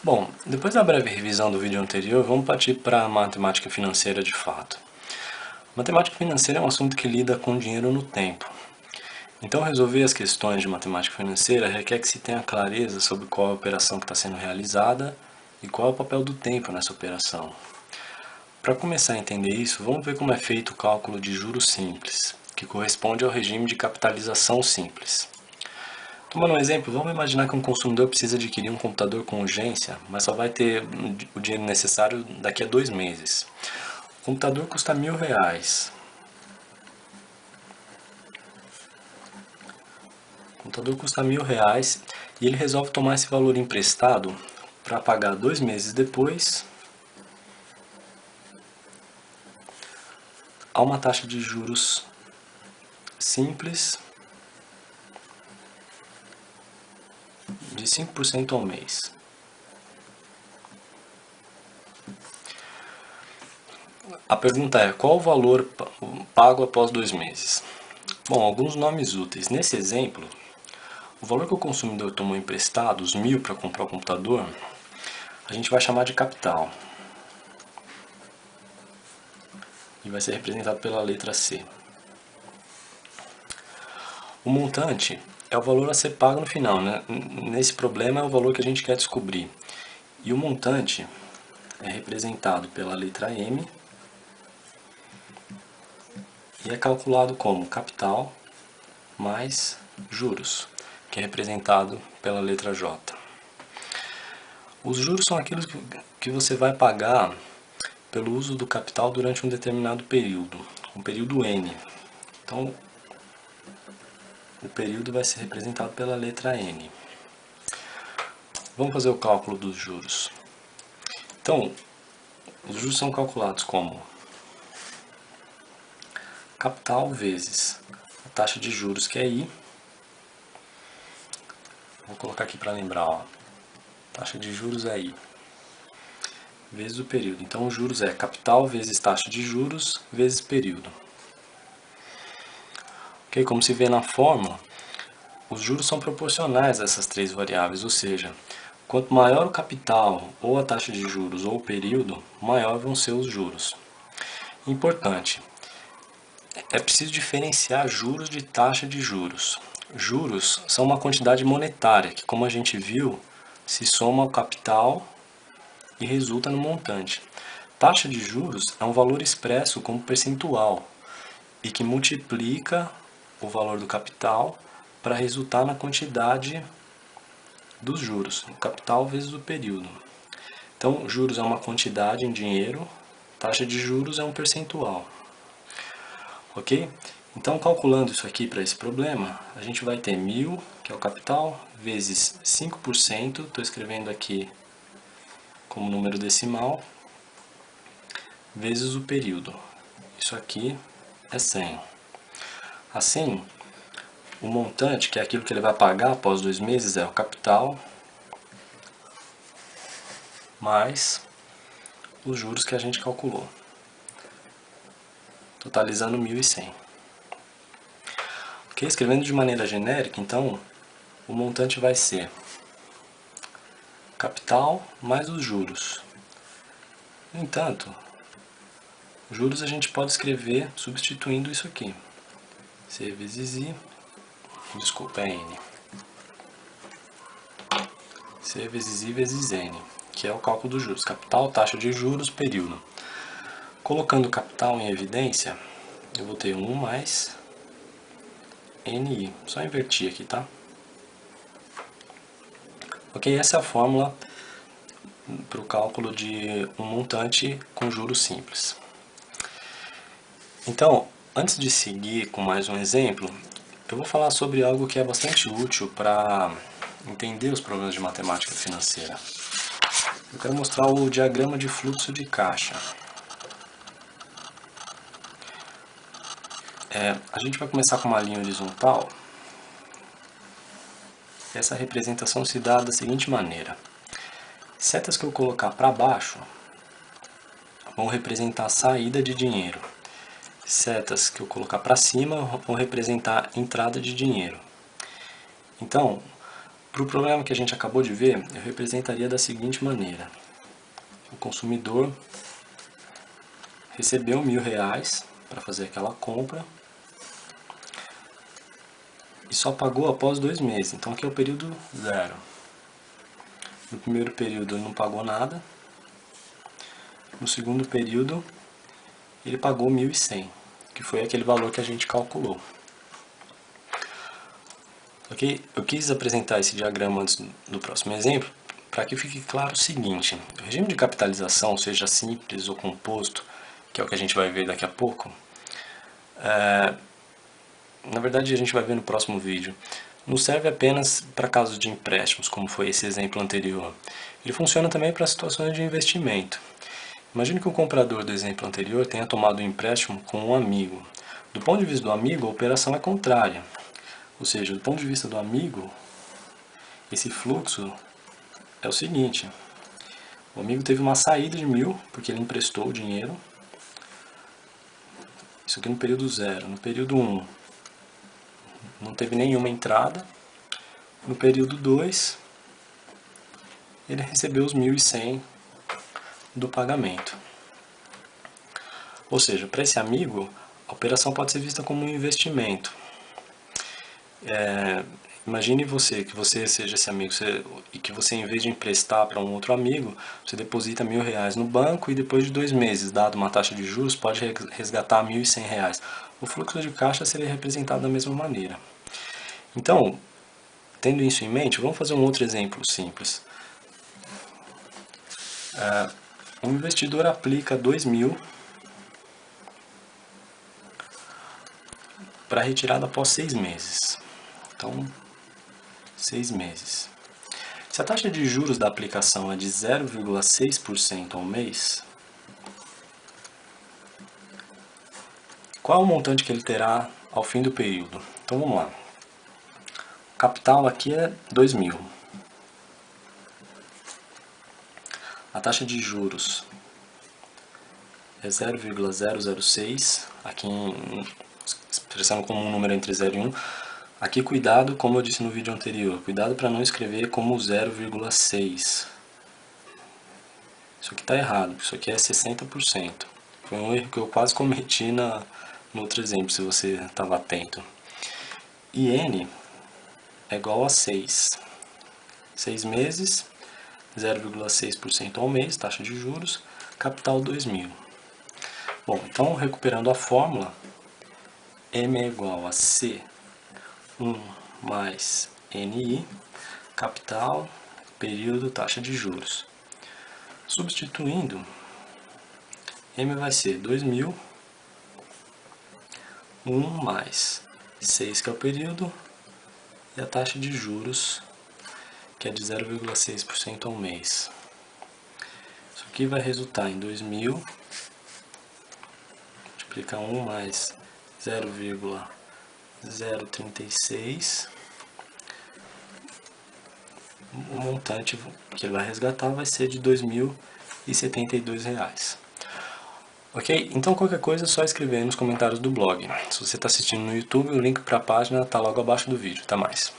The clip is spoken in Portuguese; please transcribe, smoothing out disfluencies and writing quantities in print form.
Bom, depois da breve revisão do vídeo anterior, vamos partir para a matemática financeira de fato. Matemática financeira é um assunto que lida com dinheiro no tempo. Então, resolver as questões de matemática financeira requer que se tenha clareza sobre qual é a operação que está sendo realizada e qual é o papel do tempo nessa operação. Para começar a entender isso, vamos ver como é feito o cálculo de juros simples, que corresponde ao regime de capitalização simples. Tomando um exemplo, vamos imaginar que um consumidor precisa adquirir um computador com urgência, mas só vai ter o dinheiro necessário daqui a 2 meses. O computador custa R$1.000. O computador custa R$1.000 e ele resolve tomar esse valor emprestado para pagar 2 meses depois a uma taxa de juros simples de 5% ao mês. A pergunta é, qual o valor pago após 2 meses? Bom, alguns nomes úteis. Nesse exemplo, o valor que o consumidor tomou emprestado, os 1.000 para comprar o computador, a gente vai chamar de capital. E vai ser representado pela letra C. O montante é o valor a ser pago no final, né? Nesse problema é o valor que a gente quer descobrir. E o montante é representado pela letra M e é calculado como capital mais juros, que é representado pela letra J. Os juros são aquilo que você vai pagar pelo uso do capital durante um determinado período, um período N. Então, o período vai ser representado pela letra N. Vamos fazer o cálculo dos juros. Então, os juros são calculados como capital vezes a taxa de juros, que é I. Vou colocar aqui para lembrar, ó. Taxa de juros é I, vezes o período. Então, os juros é capital vezes taxa de juros vezes período. Ok? Como se vê na fórmula, os juros são proporcionais a essas três variáveis, ou seja, quanto maior o capital, ou a taxa de juros, ou o período, maior vão ser os juros. Importante, é preciso diferenciar juros de taxa de juros. Juros são uma quantidade monetária, que como a gente viu, se soma ao capital e resulta no montante. Taxa de juros é um valor expresso como percentual e que multiplica o valor do capital para resultar na quantidade dos juros, o capital vezes o período. Então, juros é uma quantidade em dinheiro, taxa de juros é um percentual. Ok? Então, calculando isso aqui para esse problema, a gente vai ter 1.000, que é o capital, vezes 5%, estou escrevendo aqui como número decimal, vezes o período. Isso aqui é 100. Assim, o montante, que é aquilo que ele vai pagar após 2 meses, é o capital mais os juros que a gente calculou, totalizando 1.100. Ok? Escrevendo de maneira genérica, então, o montante vai ser capital mais os juros. No entanto, juros a gente pode escrever substituindo isso aqui. C vezes I, desculpa, é N. C vezes I vezes N, que é o cálculo dos juros. Capital, taxa de juros, período. Colocando o capital em evidência, eu vou ter 1 mais NI. Só invertir aqui, tá? Ok, essa é a fórmula para o cálculo de um montante com juros simples. Então, antes de seguir com mais um exemplo, eu vou falar sobre algo que é bastante útil para entender os problemas de matemática financeira. Eu quero mostrar o diagrama de fluxo de caixa. A gente vai começar com uma linha horizontal. Essa representação se dá da seguinte maneira. Setas que eu colocar para baixo vão representar a saída de dinheiro. Setas que eu colocar para cima vão representar a entrada de dinheiro. Então, Para o problema que a gente acabou de ver, eu representaria da seguinte maneira. O consumidor recebeu R$1.000 para fazer aquela compra e só pagou após 2 meses. Então aqui é o período 0. No primeiro período ele não pagou nada. No segundo período ele pagou 1.100, que foi aquele valor que a gente calculou. Ok? Eu quis apresentar esse diagrama antes do próximo exemplo para que fique claro o seguinte: o regime de capitalização, seja simples ou composto, que é o que a gente vai ver daqui a pouco, na verdade a gente vai ver no próximo vídeo, não serve apenas para casos de empréstimos, como foi esse exemplo anterior. Ele funciona também para situações de investimento. Imagine que o comprador do exemplo anterior tenha tomado um empréstimo com um amigo. Do ponto de vista do amigo, a operação é contrária. Ou seja, do ponto de vista do amigo, esse fluxo é o seguinte: o amigo teve uma saída de 1.000, porque ele emprestou o dinheiro. Isso aqui no período 0. No período 1, não teve nenhuma entrada. No período 2, ele recebeu os 1.100 do pagamento. Ou seja, para esse amigo, a operação pode ser vista como um investimento. Imagine que você seja esse amigo e que você, em vez de emprestar para um outro amigo, você deposita R$1.000 no banco e depois de 2 meses, dado uma taxa de juros, pode resgatar R$1.100. O fluxo de caixa seria representado da mesma maneira. Então, tendo isso em mente, vamos fazer um outro exemplo simples. Um investidor aplica 2.000 para retirada após 6 meses. Então, 6 meses. Se a taxa de juros da aplicação é de 0,6% ao mês, qual é o montante que ele terá ao fim do período? Então vamos lá. O capital aqui é 2.000. A taxa de juros é 0,006, aqui expressando como um número entre 0 e 1. Aqui cuidado, como eu disse no vídeo anterior, cuidado para não escrever como 0,6. Isso aqui está errado, isso aqui é 60%. Foi um erro que eu quase cometi no outro exemplo, se você estava atento. E N é igual a 6. 6 meses, 0,6% ao mês, taxa de juros, capital 2.000. Bom, então recuperando a fórmula, M é igual a C1 mais NI, capital, período, taxa de juros. Substituindo, M vai ser 2.000, 1 mais 6, que é o período, e a taxa de juros, que é de 0,6% ao mês. Isso aqui vai resultar em 2.000, multiplicar 1 mais 0,036. O montante que ele vai resgatar vai ser de R$2.072. Ok? Então qualquer coisa é só escrever aí nos comentários do blog. Se você está assistindo no YouTube, o link para a página está logo abaixo do vídeo. Até mais.